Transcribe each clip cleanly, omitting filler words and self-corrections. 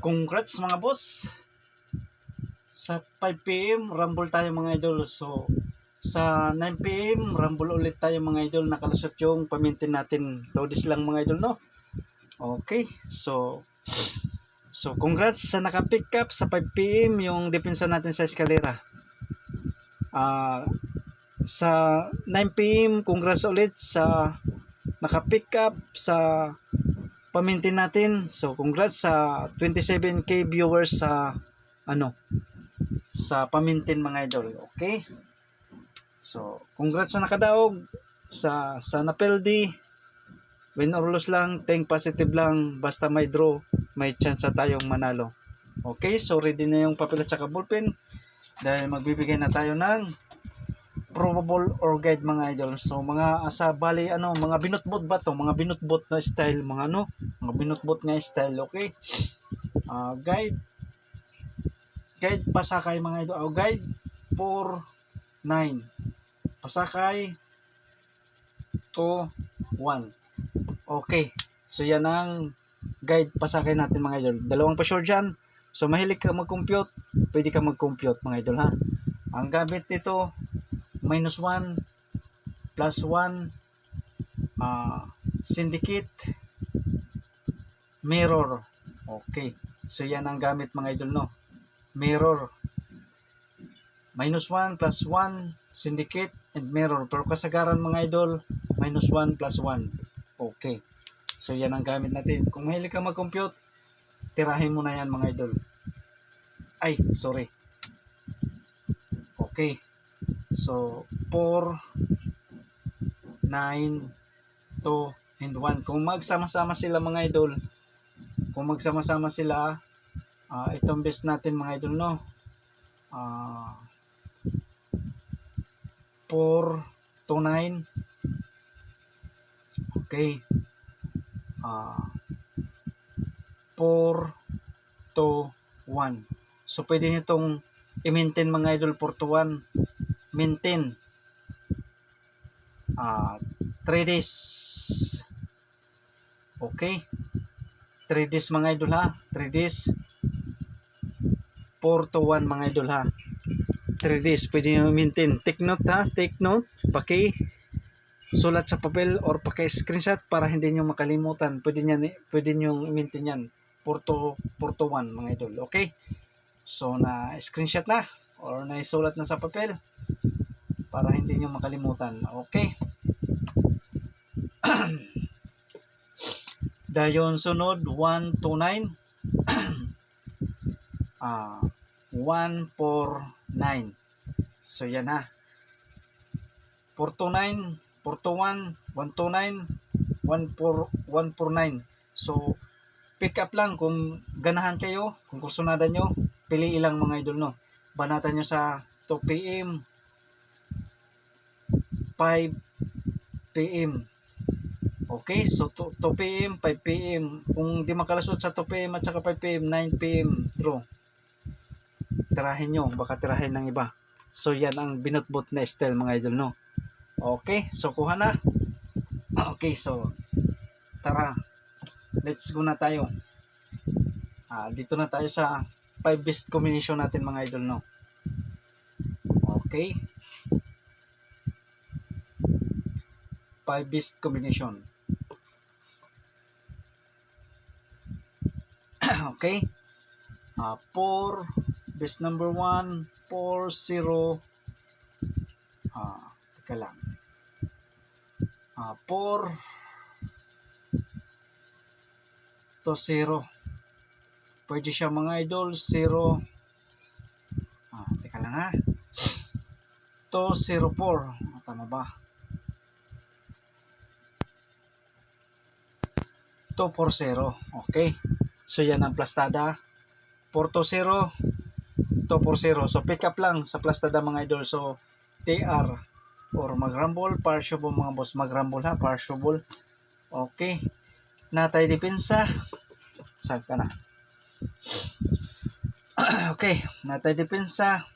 Congrats mga boss. Sa 5 PM rumble tayo mga idol. So sa 9 PM rumble ulit tayo mga idol. Nakalusot yung pamintin natin. Todis lang mga idol, no? Okay. So congrats sa naka-pick up sa 5 PM yung depensa natin sa eskalera. Sa 9 PM congrats ulit sa naka-pick up sa pamintin natin. So congrats sa 27k viewers sa sa pamintin mga idol. Okay? So congrats sa nakadaog sa napeldi. Win or lose lang, think positive lang, basta may draw, may chance tayong manalo. Okay, so ready na yung papel at saka ballpen dahil magbibigay na tayo ng probable or guide mga idol. So mga bali mga binutbot ba to? Mga binutbot na style, mga binutbot nga style, okay? Guide pasakay mga idol. Guide 4-9. Pasakay 2-1. Okay. So yan ang guide pasakay natin mga idol. Dalawang pa-sure dyan. So mahilig ka mag-compute, pwede ka mag-compute mga idol, ha. Ang gamit nito -1, +1, syndicate, mirror. Okay. So yan ang gamit mga idol, no. Mirror. -1, +1, syndicate, and mirror. Pero kasagaran mga idol, -1, +1. Okay. So yan ang gamit natin. Kung mahilig ka mag-compute, tirahin mo na yan mga idol. Ay, sorry. Okay. So 4, 9, 2, and 1. Kung magsama-sama sila mga idol, itong best natin mga idol, no. 4 to 9. Okay. 4 to 1. So pwede nyo itong i-maintain mga idol. 4 to 1. Maintain 3 days. Okay. 3 days mga idol, ha. 3 days. 4 to 1 mga idol, ha. 3 days pwede nyo maintain. Take note, ha. Take note. Sulat sa papel or paki-screenshot para hindi nyo makalimutan. Pwede nyo i-maintain yan. 4 to 1 mga idol. Okay. So na screenshot na or na isulat na sa papel para hindi nyo makalimutan. Okay. Dayon sunod 1 to 9. 1 for 9. So yan, ha. 4 to 9, 4 to 1, 1 to 9, 1 for 9. So pick up lang kung ganahan kayo, kung kursunada nyo, pili ilang mga idol, no. Banatan nyo sa 2 PM, 5 PM. Okay, so 2 PM, 5 PM. Kung di makalasot sa 2 PM at saka 5 PM, 9 PM draw. Tirahin nyo, baka tirahin ng iba. So yan ang binutbot na style mga idol, no. Okay, so kuha na. Okay, so tara, let's go na tayo. Dito na tayo sa 5 best combination natin mga idol, no. Okay, 5 best combination. Okay, 4 best number 1, 4, 0. Teka lang. 4 to 0. Pwede siya mga idol, 0. Teka lang, ha. To 04. Tama ba? 240. Okay. So yan ang plastada. 4 to 0, 240. So pick up lang sa plastada mga idol. So TR or mag-rumble, partiable mga boss, mag-rumble, ha, partiable. Okay. Natay depensa. Saan ka na? Okay, natay depensa.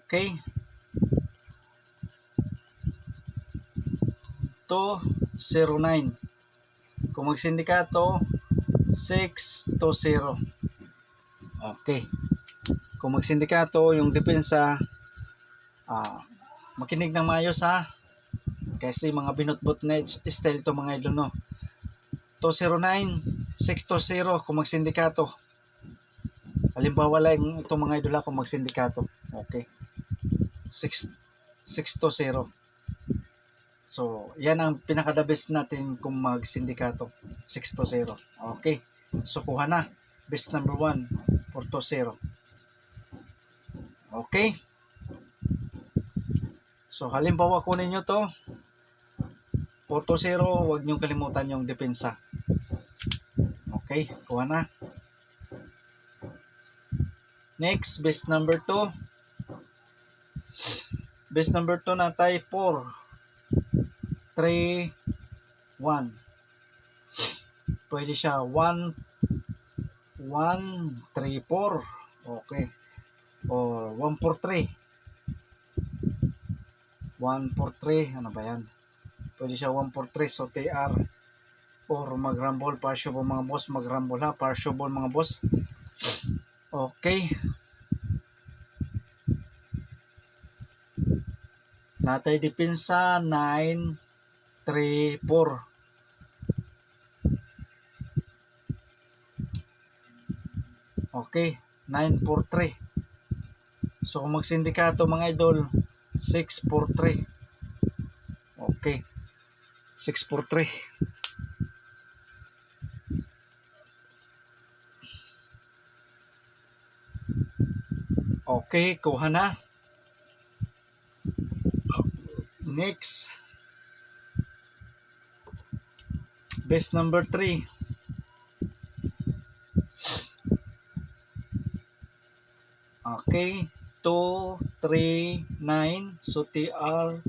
Okay. to 09. Kung magsindikato, 6 to 0. Okay. Kung magsindikato, yung depensa, makinig ng maayos ha. Kasi mga binutbot na style to mga idol, no. 209, 6 to 0 kung magsindikato. Halimbawa lang itong mga idol kung magsindikato. Okay. 6 to 0. So, yan ang pinaka-the best natin kung magsindikato. 6 to 0. Okay. So, kuha na. Best number 1, 4 to 0. Okay. So, halimbawa kunin nyo to. 4 to 0, huwag nyo kalimutan yung depensa. Okay, kuha na. Next, best number 2. Best number 2 natay 4, 3, 1. Pwede siya 1, 3, 4. Okay. Or 1, 4, 3. 1, 4, 3. Ano ba yan? Pwede siya 1, 4, 3. So, TR. Or mag-rumble. Partial mga boss. Mag-rumble ha. Partial mga boss. Okay. Natay depensa 9, 3, 4. Okay. 9, 4, 3. So, kung magsindikato mga idol, 6, 4, 3. Okay. 6, 4, 3. Okay, kuha na. Next. Best number 3. Okay. 2, 3, 9. So, TR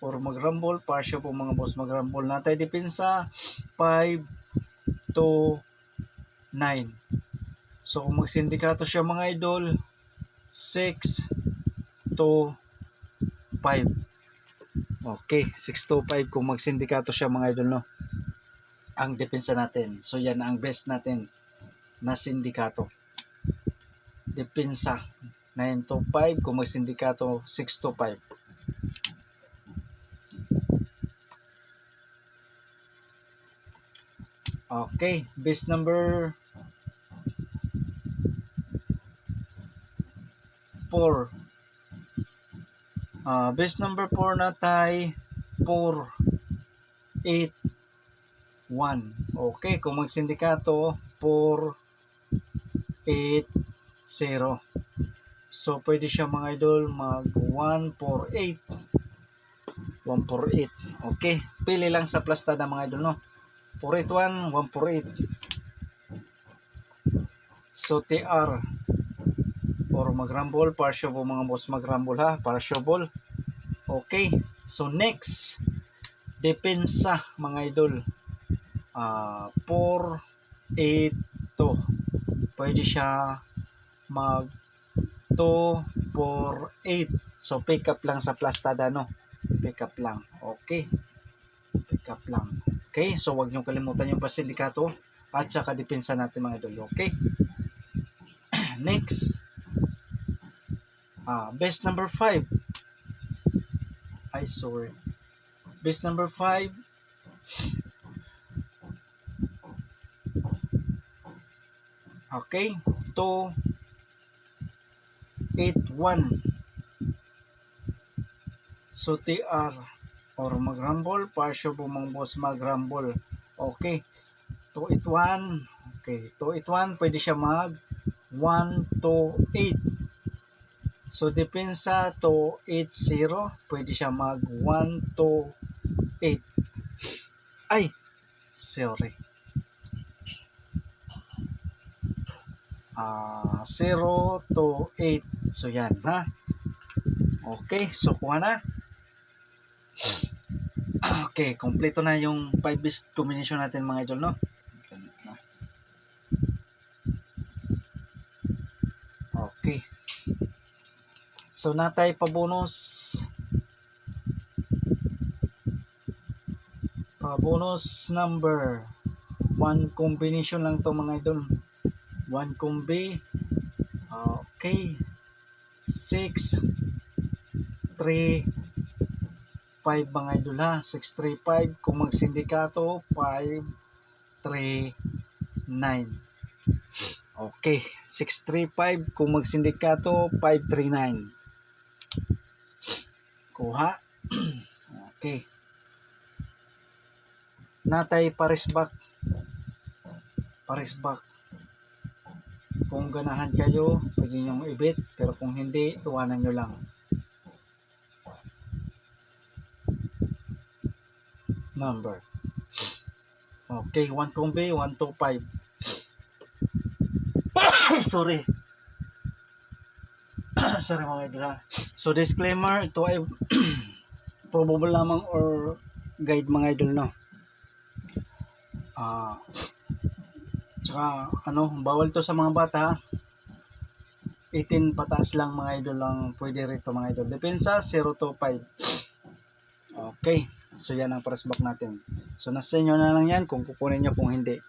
or mag-rumble. Partial po mga boss mag-rumble. Natay depensa 5 to 9. So, kung magsindikato siya mga idol, 6 to 5. Okay, 6 to 5 kung magsindikato siya mga idol, no. Ang depensa natin. So, yan ang best natin na sindikato. Depensa 9 to 5 kung magsindikato 6 to 5. Okay, best number 4. Best number 4 na tay 4, 8, 1. Okay, kung magsindikato 4, 8, 0. So, pwede siya mga idol mag 1, 4, 8. 1, 4, 8. Okay, pili lang sa plastada mga idol, no. 4, 8, 1, 1, 4, 8. So, TR or mag-rumble, partial po mga boss mag-rumble ha, partial ball. Okay, so next, depensa mga idol. 4, 8, 2. Pwede siya mag 2, 4, 8. So, pick up lang sa plastada, no? Pick up lang. Okay. Pick up lang. Okay, so wag niyong kalimutan yung pasindikato at saka depensa natin mga idol. Okay. Next. Best number 5. Sorry. Best number 5. Okay. 2, 8, 1. So, TR or mag-rumble, partial po mga boss mag-rumble. Okay. 2, 8, 1. Okay. 2, 8, 1. Pwede siya mag 1, 2, 8. So, depensa 2, 8, 0. Pwede siya mag 1, 2, 8. Ay! Sorry. 0 to 8. So, yan ha. Okay. So, kuha na. Okay. Kompleto na yung 5 best combination natin mga idol, no? Okay. So, natay pa bonus. Bonus number. One combination lang to mga idol. One combi. Okay. 6, 3, 5 mga idol ha. 6, 3, 5. Kung magsindikato, 5, 3, 9. Okay. 6, 3, 5. Kung magsindikato, 5, 3, 9. Kuha. Okay. Natay parisbak. Parisbak. Kung ganahan kayo, pwede nyong ibit. Pero kung hindi, iwanan nyo lang. Number. Okay, 1 combi, 1, 2, 5. Sorry. Sorry mga idol ha. So disclaimer, ito ay probable lamang or guide mga idol no. Tsaka bawal to sa mga bata ha. 18 pataas lang mga idol lang pwede rito mga idol. Depensa 0 to 5. Okay. So yan ang parisbak natin. So nasa inyo na lang yan kung kukunin nyo kung hindi.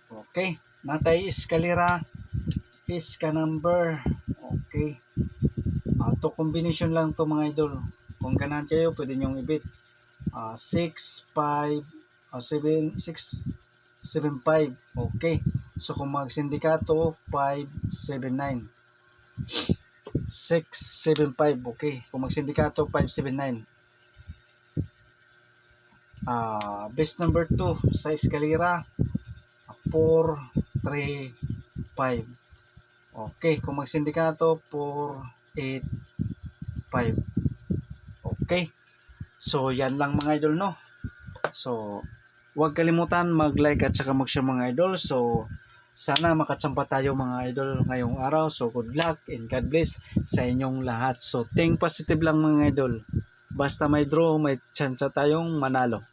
Okay. Natay iskalira. Iska number. Okay. To combination lang to mga idol. Kung ganahan kayo pwede nyong ibit. 6, 5, 7, 6, 7, 5. Okay. So kung magsindikato 5, 7, 9. 6, 7, 5. Okay. Kung magsindikato 5, 7, 9. Best number 2 sa eskalera 4, 3, 5. Okay. Kung magsindikato 4, 8, 5. Okay. So yan lang mga idol no. So huwag kalimutan mag-like at saka mag-share mga idol. So sana makatsampa tayo mga idol ngayong araw. So good luck and God bless sa inyong lahat. So think positive lang mga idol. Basta may draw, may chance tayong manalo.